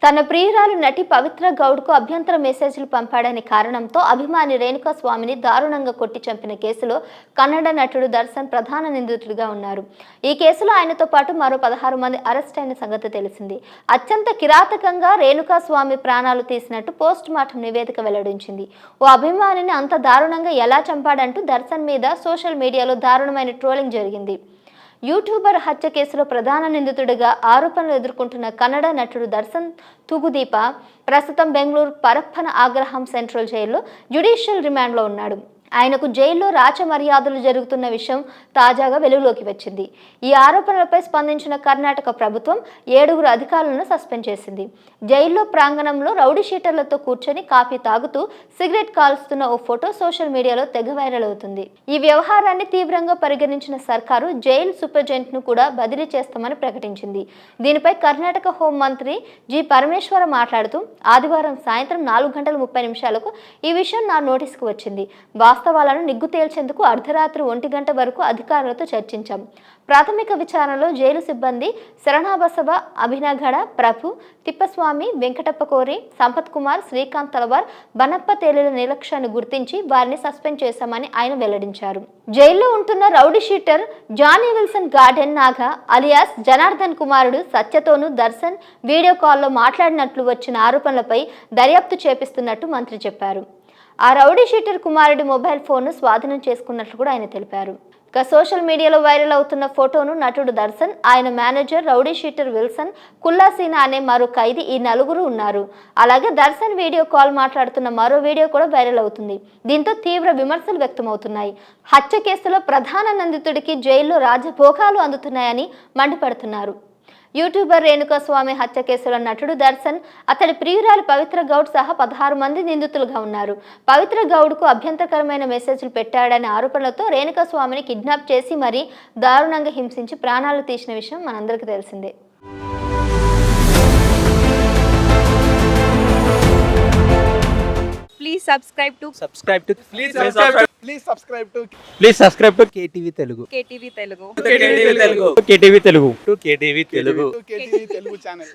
తన ప్రియురాలు నటి పవిత్ర గౌడ్కు అభ్యంతర మెసేజ్లు పంపాడని కారణంతో అభిమాని రేణుకా స్వామిని దారుణంగా కొట్టి చంపిన కేసులో కన్నడ నటుడు దర్శన్ ప్రధాన నిందితుడిగా ఉన్నారు. ఈ కేసులో ఆయనతో పాటు మరో 16 మంది అరెస్ట్ అయిన సంగతి తెలిసింది. అత్యంత కిరాతకంగా రేణుకా స్వామి ప్రాణాలు తీసినట్టు పోస్ట్ మార్టం నివేదిక వెల్లడించింది. ఓ అభిమానిని అంత దారుణంగా ఎలా చంపాడంటూ దర్శన్ మీద సోషల్ మీడియాలో దారుణమైన ట్రోలింగ్ జరిగింది. యూట్యూబర్ హత్య కేసులో ప్రధాన నిందితుడిగా ఆరోపణలు ఎదుర్కొంటున్న కన్నడ నటుడు దర్శన్ తుగుదీప ప్రస్తుతం బెంగళూరు పరప్పన ఆగ్రహం సెంట్రల్ జైల్లో జ్యుడిషియల్ రిమాండ్లో ఉన్నాడు. ఆయనకు జైల్లో రాచ మర్యాదలు జరుగుతున్న విషయం తాజాగా వెలుగులోకి వచ్చింది. ఈ ఆరోపణలపై స్పందించిన కర్ణాటక ప్రభుత్వం 7 అధికారులను సస్పెండ్ చేసింది. జైల్లో ప్రాంగణంలో రౌడీ షీటర్లతో కూర్చొని కాఫీ తాగుతూ సిగరెట్ కాల్స్తున్న ఓ ఫోటో సోషల్ మీడియాలో తెగ వైరల్ అవుతుంది. ఈ వ్యవహారాన్ని తీవ్రంగా పరిగణించిన సర్కారు జైలు సూపరింటెండెంట్ను కూడా బదిలీ చేస్తామని ప్రకటించింది. దీనిపై కర్ణాటక హోంమంత్రి జి పరమేశ్వర మాట్లాడుతూ ఆదివారం సాయంత్రం 4:30 ఈ విషయం నా నోటీసుకు వచ్చింది. వాస్తవాలను నిగ్గు తేల్చేందుకు అర్ధరాత్రి 1 గంట వరకు అధికారులతో చర్చించాం. ప్రాథమిక విచారణలో జైలు సిబ్బంది శరణాబసవ, అభినగడ, ప్రభు, తిప్పస్వామి, వెంకటప్పకోరి, సంపత్ కుమార్, శ్రీకాంత్ తలవార్, బనప్ప తేలిల నిర్లక్ష్యాన్ని గుర్తించి వారిని సస్పెండ్ చేశామని ఆయన వెల్లడించారు. జైల్లో ఉంటున్న rowdy sheeter Johnny Wilson garden Naga alias Janardhan కుమారుడు సత్యతోనూ దర్శన్ వీడియో కాల్లో మాట్లాడినట్లు వచ్చిన ఆరోపణలపై దర్యాప్తు చేపిస్తున్నట్టు మంత్రి చెప్పారు. ఆ రౌడీ షీటర్ కుమారుడి మొబైల్ ఫోన్ను స్వాధీనం చేసుకున్నట్లు కూడా ఆయన తెలిపారు. ఇక సోషల్ మీడియాలో వైరల్ అవుతున్న ఫోటోను నటుడు దర్శన్, ఆయన మేనేజర్ రౌడీ షీటర్ విల్సన్, కుల్లాసీనా అనే మరో ఖైదీ ఈ 4 ఉన్నారు. అలాగే దర్శన్ వీడియో కాల్ మాట్లాడుతున్న మరో వీడియో కూడా వైరల్ అవుతుంది. దీంతో తీవ్ర విమర్శలు వ్యక్తమవుతున్నాయి. హత్య కేసులో ప్రధాన నిందితుడికి జైల్లో రాజభోగాలు అందుతున్నాయని మండిపడుతున్నారు. యూట్యూబర్ రేణుకా స్వామి హత్య కేసులో నటుడు దర్శన్, అతడి ప్రియురాలు పవిత్ర గౌడ్ సహా 16 మంది నిందితులుగా ఉన్నారు. పవిత్ర గౌడ్కు అభ్యంతరకరమైన మెసేజ్లు పెట్టాడనే ఆరోపణలతో రేణుకా స్వామిని కిడ్నాప్ చేసి మరీ దారుణంగా హింసించి ప్రాణాలు తీసిన విషయం మనందరికీ తెలిసిందే. Please subscribe to KTV Telugu. KTV Telugu. KTV Telugu channel.